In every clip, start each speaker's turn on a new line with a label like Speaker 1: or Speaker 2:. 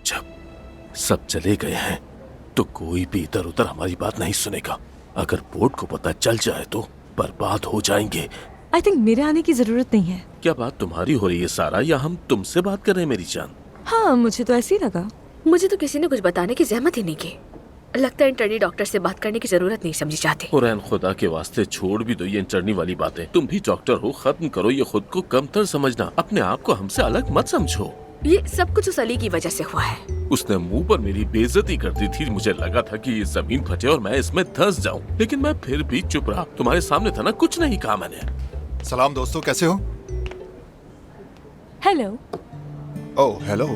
Speaker 1: जब सब चले गए हैं तो कोई भी इधर उधर हमारी बात नहीं सुनेगा। अगर बोर्ड को पता चल जाए तो बर्बाद हो जाएंगे।
Speaker 2: आई थिंक मेरे आने की जरूरत नहीं है।
Speaker 1: क्या बात तुम्हारी हो रही है सारा, या हम तुमसे बात कर रहे हैं मेरी जान?
Speaker 2: हाँ, मुझे तो ऐसे ही लगा।
Speaker 3: मुझे तो किसी ने कुछ बताने की जहमत ही नहीं की। लगता है इंटर्नी डॉक्टर से बात करने की जरूरत नहीं समझी जाती।
Speaker 1: हुरैन, खुदा के वास्ते छोड़ भी दो ये इंटर्नी वाली बातें। तुम भी डॉक्टर हो, खत्म करो ये खुद को कमतर समझना। अपने आप को हमसे अलग मत समझो।
Speaker 3: ये सब कुछ उस अली की वजह से हुआ है।
Speaker 1: उसने मुंह पर मेरी बेइज्जती कर दी थी। मुझे लगा था कि ये जमीन फटे और मैं इसमें धंस जाऊं, लेकिन मैं फिर भी चुप रहा। तुम्हारे सामने था ना, कुछ नहीं कहा मैंने।
Speaker 4: सलाम दोस्तों, कैसे हो?
Speaker 2: हेलो।
Speaker 4: ओह हेलो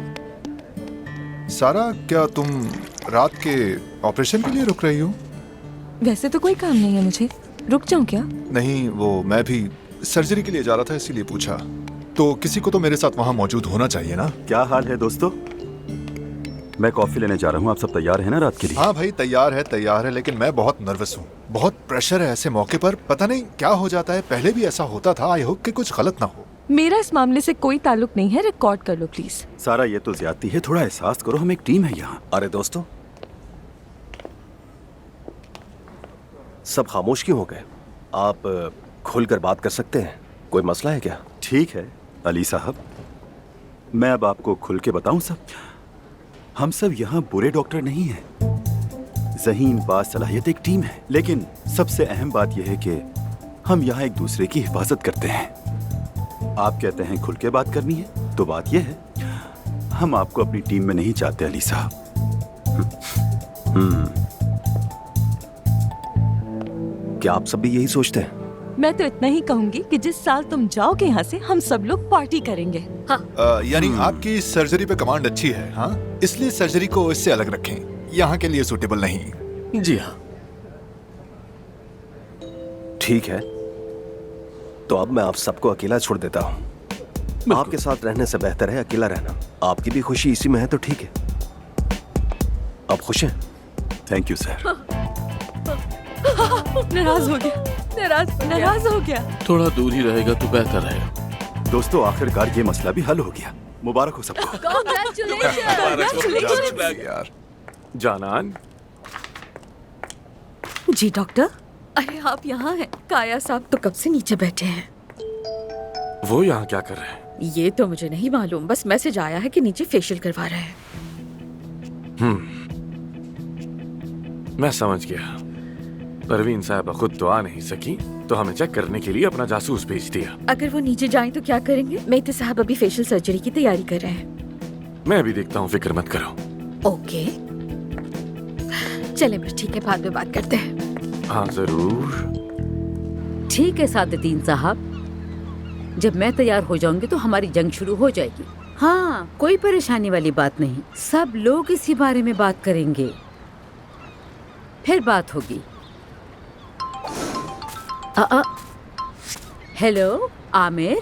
Speaker 4: सारा, क्या तुम रात के ऑपरेशन के लिए रुक रही हो?
Speaker 2: वैसे तो कोई काम नहीं है मुझे, रुक जाऊं क्या?
Speaker 4: नहीं, वो मैं भी सर्जरी के लिए जा रहा था इसीलिए पूछा। तो किसी को तो मेरे साथ वहाँ मौजूद होना चाहिए ना।
Speaker 5: क्या हाल है दोस्तों? मैं कॉफी लेने जा रहा हूँ। आप सब तैयार हैं ना रात के लिए?
Speaker 4: हाँ भाई, तैयार है, लेकिन मैं बहुत नर्वस हूँ। बहुत प्रेशर है ऐसे मौके पर। पता नहीं क्या हो जाता है, पहले भी ऐसा होता था। आई होप कि कुछ गलत ना हो।
Speaker 2: मेरा इस मामले से कोई ताल्लुक नहीं है, रिकॉर्ड कर लो प्लीज।
Speaker 5: सारा, ये तो ज्यादती है, थोड़ा एहसास करो, हम एक टीम है यहाँ।
Speaker 6: अरे दोस्तों, सब खामोश क्यों हो गए? आप खुलकर बात कर सकते हैं। कोई मसला है क्या?
Speaker 5: ठीक है अली साहब, मैं अब आपको खुल के बताऊं सब। हम सब यहाँ बुरे डॉक्टर नहीं हैं। ज़हीन बासलाहियत एक टीम है, लेकिन सबसे अहम बात यह है कि हम यहाँ एक दूसरे की हिफाजत करते हैं। आप कहते हैं खुल के बात करनी है, तो बात यह है हम आपको अपनी टीम में नहीं चाहते अली साहब।
Speaker 6: क्या आप सब भी यही सोचते हैं?
Speaker 2: मैं तो इतना ही कहूंगी कि जिस साल तुम जाओगे यहाँ से, हम सब लोग पार्टी करेंगे।
Speaker 4: यानी आपकी सर्जरी पे कमांड अच्छी है, हाँ? इसलिए सर्जरी को इससे अलग रखें, यहाँ के लिए सूटेबल नहीं।
Speaker 1: जी हाँ,
Speaker 6: ठीक है, तो अब मैं आप सबको अकेला छोड़ देता हूँ। आपके साथ रहने से बेहतर है अकेला रहना। आपकी भी खुशी इसी में है तो ठीक है। आप खुश हैं?
Speaker 5: Thank you sir.
Speaker 2: नाराज हो गया, नाराज हो गया।
Speaker 1: थोड़ा दूर ही रहेगा तो बेहतर रहेगा।
Speaker 5: दोस्तों, आखिरकार ये मसला भी हल हो गया। मुबारक हो सबको।
Speaker 4: यार
Speaker 5: जानान।
Speaker 3: जी डॉक्टर। अरे आप यहाँ हैं? काया साहब तो कब से नीचे बैठे हैं।
Speaker 1: वो यहाँ क्या कर रहे हैं?
Speaker 3: ये तो मुझे नहीं मालूम, बस मैसेज आया है कि नीचे फेशियल करवा रहे हैं।
Speaker 1: मैं समझ गया। परवीन साहब खुद तो आ नहीं सकी, तो हमें चेक करने के लिए अपना जासूस भेज दिया।
Speaker 3: अगर वो नीचे जाएं तो क्या करेंगे? मेहती साहब अभी फेशियल सर्जरी की तैयारी कर रहे हैं।
Speaker 1: मैं भी देखता हूँ, फिक्र मत करो।
Speaker 3: ओके, चलें बस, ठीक है, बाद में बात करते हैं।
Speaker 1: हाँ जरूर।
Speaker 7: ठीक है सादतीन साहब, जब मैं तैयार हो जाऊंगी तो हमारी जंग शुरू हो जाएगी। हाँ, कोई परेशानी वाली बात नहीं, सब लोग इसी बारे में बात करेंगे, फिर बात होगी। हेलो आमिर,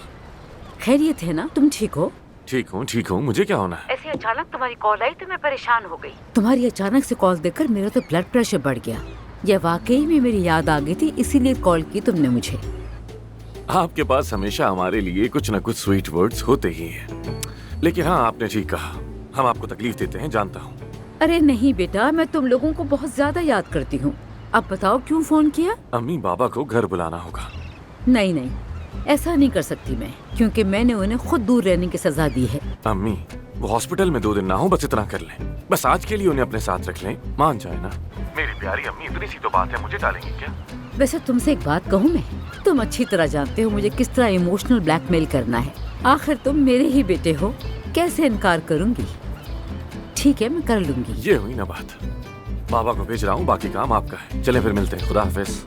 Speaker 7: खैरियत है ना? तुम ठीक हो?
Speaker 1: ठीक हूँ, मुझे क्या होना है?
Speaker 7: ऐसे अचानक तुम्हारी कॉल आई तो मैं परेशान हो गई। तुम्हारी अचानक से कॉल देखकर मेरा तो ब्लड प्रेशर बढ़ गया। यह वाकई में मेरी याद आ गई थी, इसीलिए कॉल की तुमने मुझे।
Speaker 1: आपके पास हमेशा हमारे लिए कुछ न कुछ स्वीट वर्ड्स होते ही हैं। लेकिन हाँ, आपने ठीक कहा, हम आपको तकलीफ देते हैं, जानता हूँ।
Speaker 7: अरे नहीं बेटा, मैं तुम लोगों को बहुत ज्यादा याद करती हूँ। अब बताओ क्यों फोन किया?
Speaker 1: अम्मी बाबा को घर बुलाना होगा।
Speaker 7: नहीं, ऐसा नहीं कर सकती मैं, क्योंकि मैंने उन्हें खुद दूर रहने की सजा दी है।
Speaker 1: अम्मी, वो हॉस्पिटल में 2 दिन ना हो, बस इतना कर लें। बस आज के लिए उन्हें अपने साथ रख लें, मान जाए ना। मेरी प्यारी अम्मी, इतनी सी तो बात है, मुझे टालेंगी क्या?
Speaker 7: वैसे तुमसे एक बात कहूँ मैं, तुम अच्छी तरह जानते हो मुझे किस तरह इमोशनल ब्लैकमेल करना है। आखिर तुम मेरे ही बेटे हो, कैसे इनकार करूँगी? ठीक है, मैं कर लूंगी।
Speaker 1: ये हुई ना बात। बाबा को भेज रहा हूँ, बाकी काम आपका है। चलें फिर मिलते हैं, खुदा हाफिज।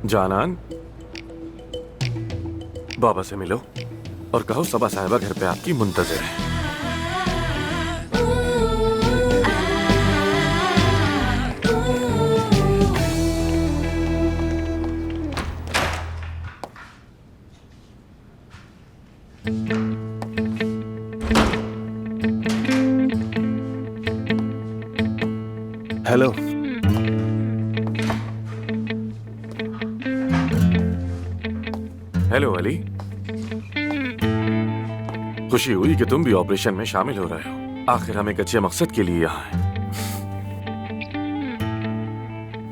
Speaker 1: जानान, बाबा से मिलो और कहो सबा साहिबा घर पे आपकी मुंतजर है।
Speaker 6: हेलो।
Speaker 8: हेलो अली। खुशी हुई कि तुम भी ऑपरेशन में शामिल हो रहे हो। आखिर हम एक अच्छे मकसद के लिए यहाँ हैं।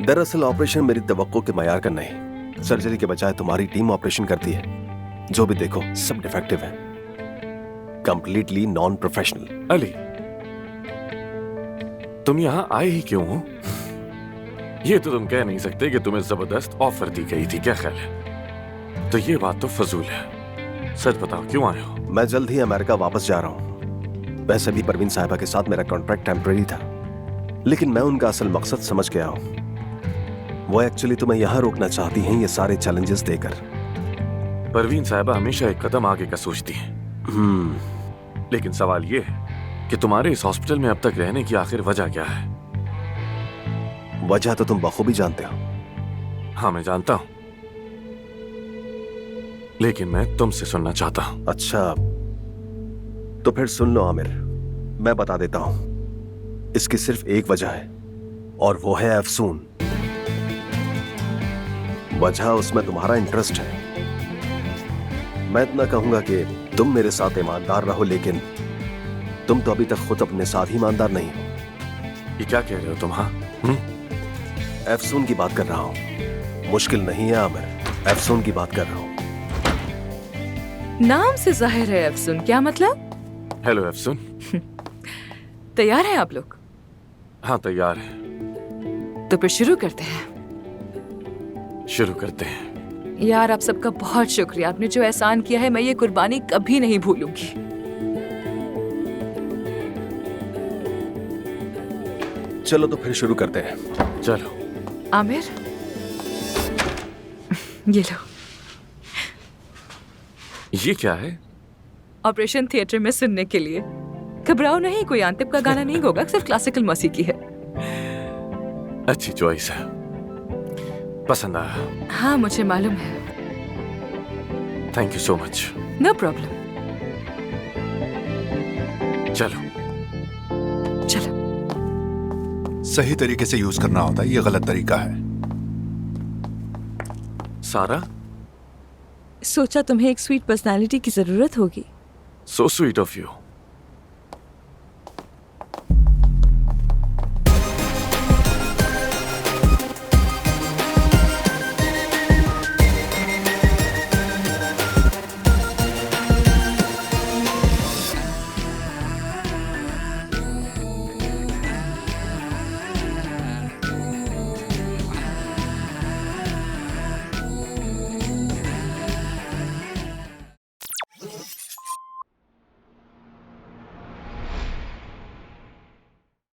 Speaker 6: दरअसल ऑपरेशन मेरी तवक्को के मयार का नहीं। सर्जरी के बजाय तुम्हारी टीम ऑपरेशन करती है। जो भी देखो सब डिफेक्टिव है, कंप्लीटली नॉन प्रोफेशनल।
Speaker 8: अली, तुम यहाँ आए ही क्यों हो? ये तो तुम कह नहीं सकते कि तुम्हें जबरदस्त ऑफर दी गई थी, क्या ख्याल है? तो ये बात तो फजूल है। सच बताओ, क्यों आए हो?
Speaker 6: मैं जल्द ही अमेरिका वापस जा रहा हूँ। वैसे भी परवीन साहिबा के साथ मेरा कॉन्ट्रैक्ट टेम्परेरी था, लेकिन मैं उनका असल मकसद समझ गया हूँ। वो एक्चुअली तुम्हें यहाँ रोकना चाहती हैं, ये सारे चैलेंजेस देकर।
Speaker 8: परवीन साहिबा हमेशा एक कदम आगे का सोचती हैं। लेकिन सवाल ये है कि तुम्हारे इस हॉस्पिटल में अब तक रहने की आखिर वजह क्या है?
Speaker 6: वजह तो तुम बखूबी जानते हो।
Speaker 8: हाँ, मैं जानता हूं, लेकिन मैं तुमसे सुनना चाहता हूं।
Speaker 6: अच्छा, तो फिर सुन लो आमिर, मैं बता देता हूं। इसकी सिर्फ एक वजह है, और वो है अफसून। वजह उसमें तुम्हारा इंटरेस्ट है। मैं इतना कहूंगा कि तुम मेरे साथ ईमानदार रहो, लेकिन तुम तो अभी तक खुद अपने साथ ईमानदार नहीं हो।
Speaker 8: ये क्या कह रहे हो तुम? हाँ,
Speaker 6: अफसून की बात कर रहा हूं। मुश्किल नहीं है आमिर, अफसून की बात कर रहा हूं।
Speaker 9: नाम से जाहिर है अफसून, क्या मतलब?
Speaker 8: हेलो अफसून।
Speaker 9: तैयार हैं आप लोग?
Speaker 8: हाँ, तैयार है।
Speaker 9: तो फिर शुरू करते हैं।
Speaker 8: शुरू करते हैं।
Speaker 9: यार, आप सबका बहुत शुक्रिया। आपने जो एहसान किया है, मैं ये कुर्बानी कभी नहीं भूलूंगी।
Speaker 6: चलो तो फिर शुरू करते हैं।
Speaker 8: चलो।
Speaker 9: आमिर, ये लो।
Speaker 8: ये क्या है?
Speaker 9: ऑपरेशन थिएटर में सुनने के लिए। घबराओ नहीं, कोई आंतिब का गाना नहीं होगा, सिर्फ क्लासिकल मौसीकी है।
Speaker 8: अच्छी चॉइस है, पसंद आया।
Speaker 9: हाँ, मुझे मालूम है।
Speaker 8: Thank you so much.
Speaker 9: No problem.
Speaker 8: चलो।
Speaker 9: चलो।
Speaker 4: सही तरीके से यूज करना होता है, ये गलत तरीका है।
Speaker 8: सारा,
Speaker 2: सोचा तुम्हें एक स्वीट पर्सनालिटी की जरूरत होगी।
Speaker 8: So sweet of you.